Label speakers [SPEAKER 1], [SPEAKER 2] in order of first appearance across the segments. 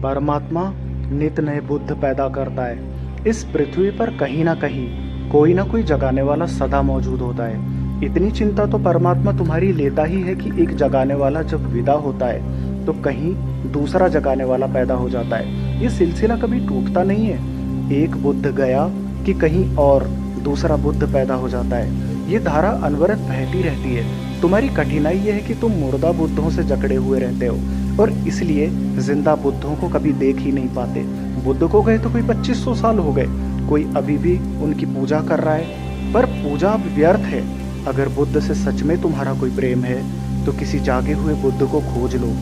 [SPEAKER 1] परमात्मा नित नए बुद्ध पैदा करता है। इस पृथ्वी पर कहीं ना कहीं कोई ना कोई जगाने वाला सदा मौजूद होता है। इतनी चिंता तो परमात्मा तुम्हारी लेता ही है कि एक जगाने वाला जब विदा होता है तो कहीं दूसरा जगाने वाला पैदा हो जाता है। ये सिलसिला कभी टूटता नहीं है। एक बुद्ध गया कि कहीं और दूसरा बुद्ध पैदा हो जाता है। ये धारा अनवरत बहती रहती है। तुम्हारी कठिनाई ये है कि तुम मुर्दा बुद्धों से जकड़े हुए रहते हो और इसलिए जिंदा बुद्धों को कभी देख ही नहीं पाते। बुद्ध को गए तो कोई 2500 साल हो गए, कोई अभी भी उनकी पूजा कर रहा है, पर पूजा अब व्यर्थ है। अगर बुद्ध से सच में तुम्हारा कोई प्रेम है तो किसी जागे हुए बुद्ध को खोज लो।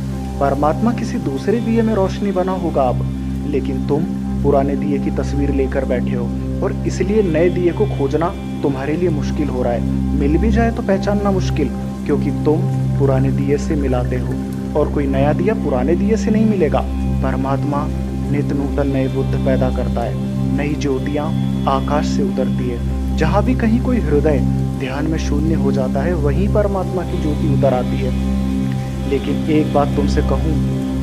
[SPEAKER 1] परमात्मा किसी दूसरे दिए में रोशनी बना होगा अब, लेकिन तुम पुराने दिए की तस्वीर लेकर बैठे हो और इसलिए नए दिए को खोजना तुम्हारे लिए मुश्किल हो रहा है। मिल भी जाए तो पहचानना मुश्किल, क्योंकि तुम पुराने दिए से मिलाते हो और कोई नया दिया पुराने दिए से नहीं मिलेगा। परमात्मा नित नूतन नए बुद्ध पैदा करता है। नई ज्योतियां आकाश से उतरती है। जहाँ भी कहीं कोई हृदय ध्यान में शून्य हो जाता है, वहीं परमात्मा की ज्योति उतर आती है। लेकिन एक बात तुमसे कहूँ,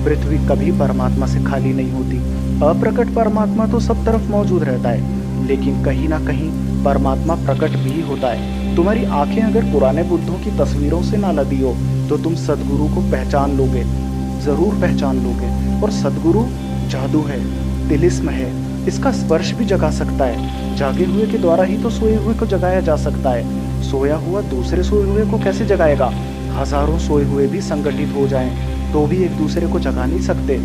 [SPEAKER 1] पृथ्वी कभी परमात्मा से खाली नहीं होती। अप्रकट परमात्मा तो सब तरफ मौजूद रहता है, लेकिन कहीं ना कहीं परमात्मा प्रकट भी होता है। तुम्हारी आंखें अगर पुराने बुद्धों की तस्वीरों से ना लदी हो तो तुम सदगुरु को पहचान लोगे, जरूर पहचान लोगे। और सदगुरु जादू है, तिलिस्म है, इसका स्पर्श भी जगा सकता है। जागे हुए के द्वारा ही तो सोए हुए को जगाया जा सकता है। सोया हुआ दूसरे सोए हुए को कैसे जगाएगा? हजारों सोए हुए भी संगठित हो जाएं तो भी एक दूसरे को जगा नहीं सकते।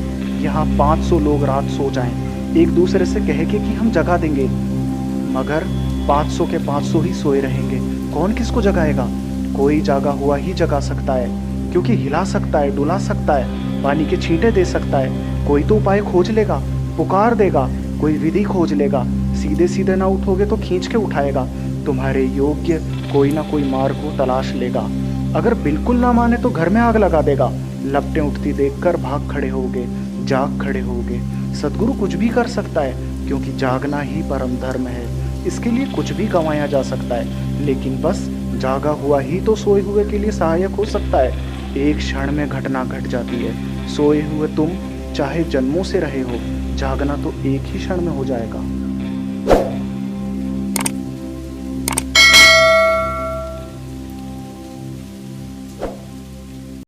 [SPEAKER 1] यहाँ 500 लोग रात सो जाएं, एक दूसरे से कहे कि हम जगा देंगे, मगर 500 के 500 ही सोए रहेंगे। कौन किसको जगाएगा? कोई जागा हुआ ही जगा सकता है, क्योंकि हिला सकता है, डुला सकता है, पानी के छींटे दे सकता है। कोई तो उपाय खोज लेगा, पुकार देगा, कोई विधि खोज लेगा। सीधे सीधे ना उठोगे तो खींच के उठाएगा। तुम्हारे योग्य कोई ना कोई मार्ग को तलाश लेगा। अगर बिल्कुल ना माने तो घर में आग लगा देगा। लपटें उठती देखकर भाग खड़े होगे, जाग खड़े होगे। सदगुरु कुछ भी कर सकता है, क्योंकि जागना ही परम धर्म है। इसके लिए कुछ भी कमाया जा सकता है, लेकिन बस जागा हुआ ही तो सोए हुए के लिए सहायक हो सकता है। एक क्षण में घटना घट जाती है। सोए हुए तुम चाहे जन्मों से रहे हो, जागना तो एक ही क्षण में हो जाएगा।